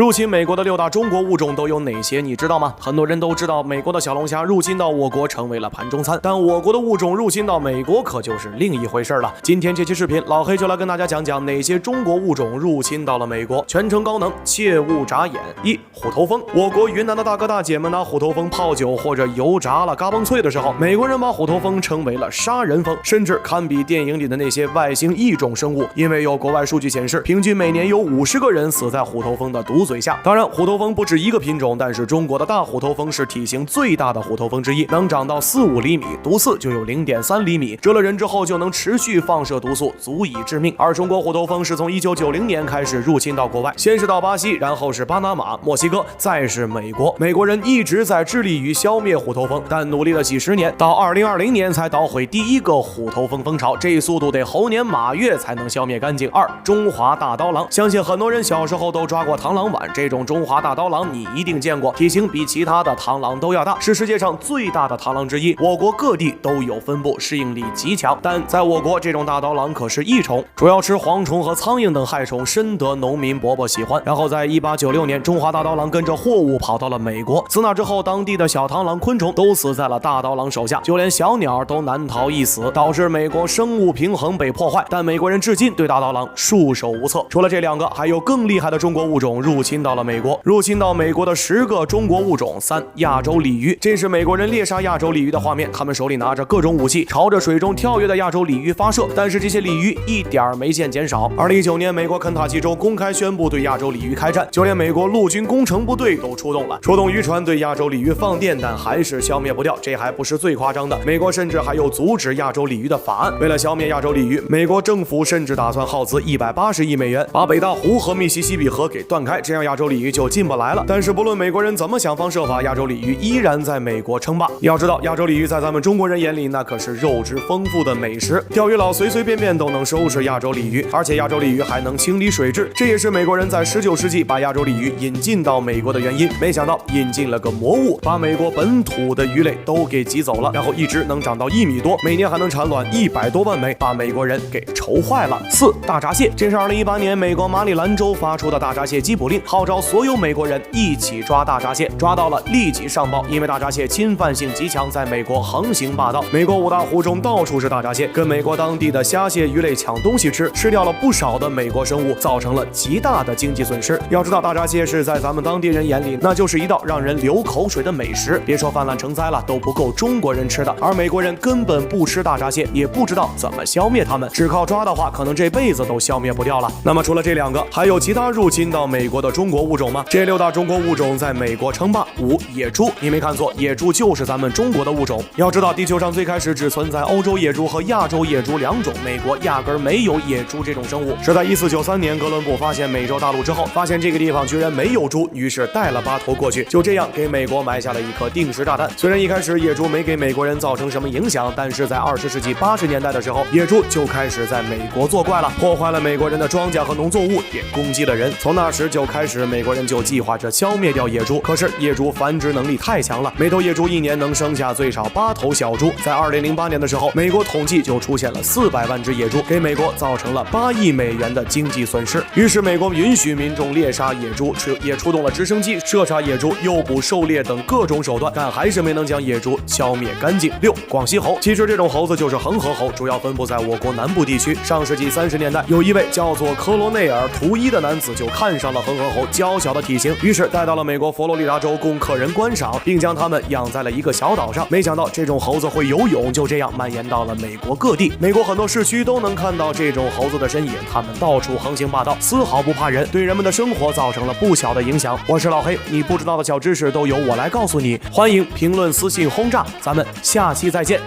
入侵美国的6大中国物种都有哪些？你知道吗？很多人都知道，美国的小龙虾入侵到我国成为了盘中餐，但我国的物种入侵到美国可就是另一回事了。今天这期视频，老黑就来跟大家讲讲哪些中国物种入侵到了美国，全程高能，切勿眨眼。1. 虎头蜂。我国云南的大哥大姐们拿虎头蜂泡酒或者油炸了嘎嘣脆的时候，美国人把虎头蜂称为了杀人蜂，甚至堪比电影里的那些外星异种生物。因为有国外数据显示，平均每年有50个人死在虎头蜂的毒嘴下。当然，虎头蜂不止一个品种，但是中国的大虎头蜂是体型最大的虎头蜂之一，能长到4-5厘米，毒刺就有0.3厘米，蛰了人之后就能持续放射毒素，足以致命。而中国虎头蜂是从1990年开始入侵到国外，先是到巴西，然后是巴拿马、墨西哥，再是美国。美国人一直在致力于消灭虎头蜂，但努力了几十年，到2020年才捣毁第一个虎头蜂蜂巢，这速度得猴年马月才能消灭干净。2. 中华大刀郎。相信很多人小时候都抓过螳螂碗，这种中华大刀郎你一定见过，体型比其他的螳螂都要大，是世界上最大的螳螂之一。我国各地都有分布，适应力极强，但在我国这种大刀郎可是益虫，主要吃蝗虫和苍蝇等害虫，深得农民伯伯喜欢。然后在1896年，中华大刀郎跟着货物跑到了美国，自那之后，当地的小螳螂、昆虫都死在了大刀郎手下，就连小鸟都难逃一死，导致美国生物平衡被破坏。但美国人至今对大刀郎束手无策。除了这2个，还有更厉害的中国物种入侵到了美国。入侵到美国的10个中国物种。3. 亚洲鲤鱼。这是美国人猎杀亚洲鲤鱼的画面，他们手里拿着各种武器，朝着水中跳跃的亚洲鲤鱼发射，但是这些鲤鱼一点没见减少。2019年，美国肯塔基州公开宣布对亚洲鲤鱼开战，就连美国陆军工程部队都出动了，出动渔船对亚洲鲤鱼放电，但还是消灭不掉。这还不是最夸张的，美国甚至还有阻止亚洲鲤鱼的法案。为了消灭亚洲鲤鱼，美国政府甚至打算耗资180亿美元，把北大湖和密西西比河给断开，这样亚洲鲤鱼就进不来了。但是不论美国人怎么想方设法，亚洲鲤鱼依然在美国称霸。要知道，亚洲鲤鱼在咱们中国人眼里那可是肉质丰富的美食，钓鱼佬随随便便都能收拾亚洲鲤鱼，而且亚洲鲤鱼还能清理水质，这也是美国人在19世纪把亚洲鲤鱼引进到美国的原因。没想到引进了个魔物，把美国本土的鱼类都给挤走了，然后一直能长到1米多，每年还能产卵100多万枚，把美国人给愁坏了。4. 大闸蟹。这是2018年美国马里兰州发出的大闸蟹缉捕令，号召所有美国人一起抓大闸蟹，抓到了立即上报，因为大闸蟹侵犯性极强，在美国横行霸道。美国5大湖中到处是大闸蟹，跟美国当地的虾蟹鱼类抢东西吃，吃掉了不少的美国生物，造成了极大的经济损失。要知道，大闸蟹是在咱们当地人眼里，那就是一道让人流口水的美食，别说泛滥成灾了，都不够中国人吃的。而美国人根本不吃大闸蟹，也不知道怎么消灭它们，只靠抓的话，可能这辈子都消灭不掉了。那么除了这2个，还有其他入侵到美国的中国物种吗？这6大中国物种在美国称霸。5. 野猪。你没看错，野猪就是咱们中国的物种。要知道，地球上最开始只存在欧洲野猪和亚洲野猪2种，美国压根没有野猪这种生物。是在1493年哥伦布发现美洲大陆之后，发现这个地方居然没有猪，于是带了8头过去，就这样给美国埋下了一颗定时炸弹。虽然一开始野猪没给美国人造成什么影响，但是在20世纪80年代的时候，野猪就开始在美国作怪了，破坏了美国人的庄稼和农作物，也攻击了人。从那时就开始，美国人就计划着消灭掉野猪。可是野猪繁殖能力太强了，每头野猪一年能生下最少8头小猪。在2008年的时候，美国统计就出现了400万只野猪，给美国造成了8亿美元的经济损失。于是美国允许民众猎杀野猪，也出动了直升机射杀野猪、诱捕、狩猎等各种手段，但还是没能将野猪消灭干净。6. 广西猴。其实这种猴子就是恒河猴，主要分布在我国南部地区。上世纪30年代，有一位叫做科罗内尔·图伊的男子就看上了恒河猴娇小的体型，于是带到了美国佛罗里达州供客人观赏，并将它们养在了一个小岛上。没想到这种猴子会游泳，就这样蔓延到了美国各地。美国很多市区都能看到这种猴子的身影，它们到处横行霸道，丝毫不怕人，对人们的生活造成了不小的影响。我是老黑，你不知道的小知识都由我来告诉你。欢迎评论、私信轰炸，咱们下期再见。